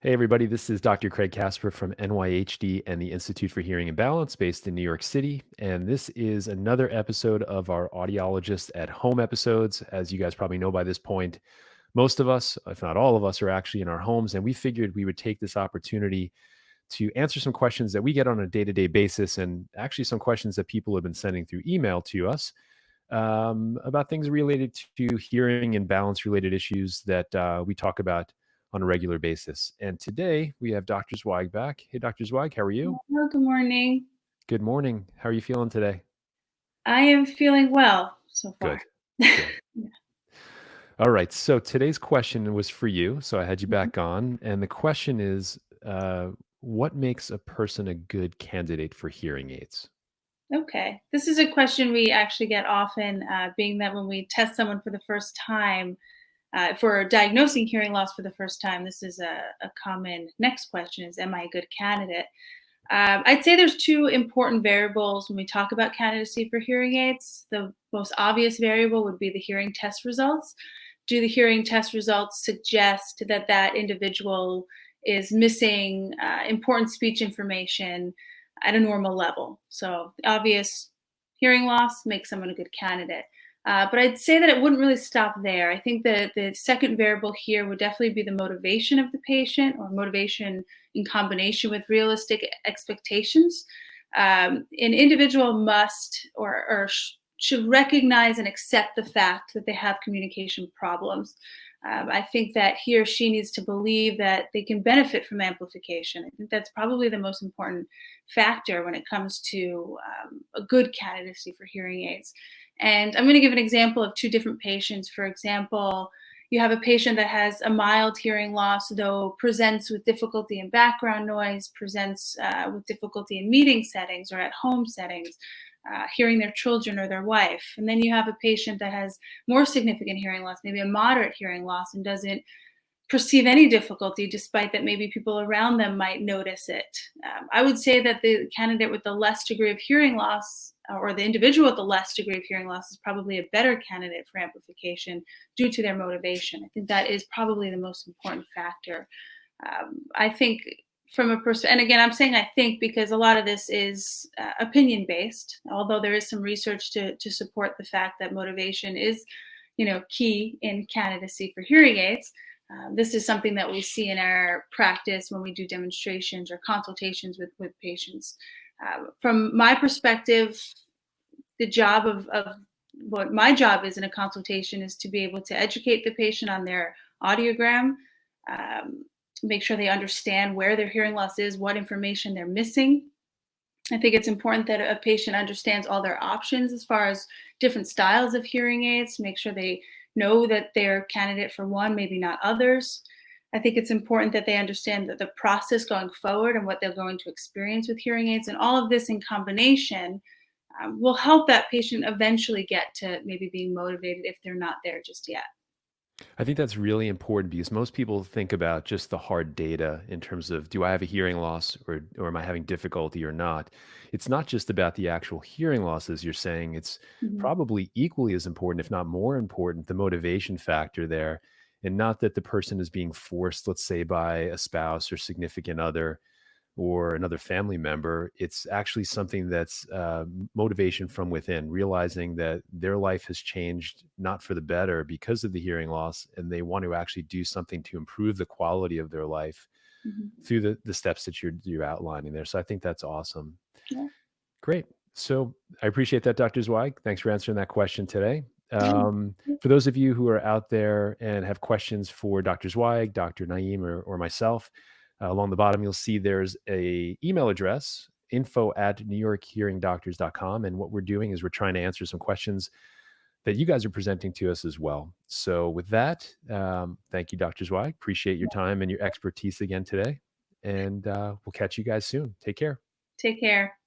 Hey, everybody, this is Dr. Craig Kasper from NYHD and the Institute for Hearing and Balance based in New York City. And this is another episode of our audiologist at home episodes. As you guys probably know by this point, most of us, if not all of us, are actually in our homes. And we figured we would take this opportunity to answer some questions that we get on a day to day basis, and actually some questions that people have been sending through email to us about things related to hearing and balance related issues that we talk about on a regular basis. And today we have Dr. Zweig back. Hey, Dr. Zweig, how are you? Hello, good morning. Good morning. How are you feeling today? I am feeling well so far. Good, good. All right. So today's question was for you. So I had you Mhm. back on. And the question is what makes a person a good candidate for hearing aids? Okay. This is a question we actually get often, being that when we test someone for the first time, for diagnosing hearing loss for the first time, this is a common next question is, am I a good candidate? I'd say there's two important variables when we talk about candidacy for hearing aids. The most obvious variable would be the hearing test results. Do the hearing test results suggest that that individual is missing important speech information at a normal level? So, the obvious hearing loss makes someone a good candidate. But I'd say that it wouldn't really stop there. I think that the second variable here would definitely be the motivation of the patient, or motivation in combination with realistic expectations. An individual must should recognize and accept the fact that they have communication problems. I think that he or she needs to believe that they can benefit from amplification. I think that's probably the most important factor when it comes to a good candidacy for hearing aids. And I'm going to give an example of two different patients. For example, you have a patient that has a mild hearing loss, though presents with difficulty in background noise, presents with difficulty in meeting settings or at home settings, hearing their children or their wife. And then you have a patient that has more significant hearing loss, maybe a moderate hearing loss, and doesn't perceive any difficulty, despite that maybe people around them might notice it. I would say that the candidate with the less degree of hearing loss, or the individual with the less degree of hearing loss, is probably a better candidate for amplification due to their motivation. I think that is probably the most important factor. I think from a person, and again, I'm saying I think because a lot of this is opinion based, although there is some research to support the fact that motivation is, key in candidacy for hearing aids. This is something that we see in our practice when we do demonstrations or consultations with patients. From my perspective, the job of what my job is in a consultation is to be able to educate the patient on their audiogram, make sure they understand where their hearing loss is, what information they're missing. I think it's important that a patient understands all their options as far as different styles of hearing aids, to make sure they know that they're a candidate for one, maybe not others. I think it's important that they understand that the process going forward and what they're going to experience with hearing aids, and all of this in combination will help that patient eventually get to maybe being motivated if they're not there just yet. I think that's really important because most people think about just the hard data in terms of, do I have a hearing loss, or am I having difficulty or not? It's not just about the actual hearing loss, as you're saying. It's Mhm. probably equally as important, if not more important, the motivation factor there. And not that the person is being forced, let's say, by a spouse or significant other or another family member. It's actually something that's motivation from within, realizing that their life has changed not for the better because of the hearing loss, and they want to actually do something to improve the quality of their life Mhm. through the steps that you're outlining there. So I think that's awesome. Yeah. Great. So I appreciate that, Dr. Zweig. Thanks for answering that question today. Yeah. For those of you who are out there and have questions for Dr. Zweig, Dr. Naeem, or myself, along the bottom, you'll see there's a email address, info@newyorkhearingdoctors.com. And what we're doing is we're trying to answer some questions that you guys are presenting to us as well. So with that, thank you, Dr. Zweig. Appreciate your time and your expertise again today. And we'll catch you guys soon. Take care. Take care.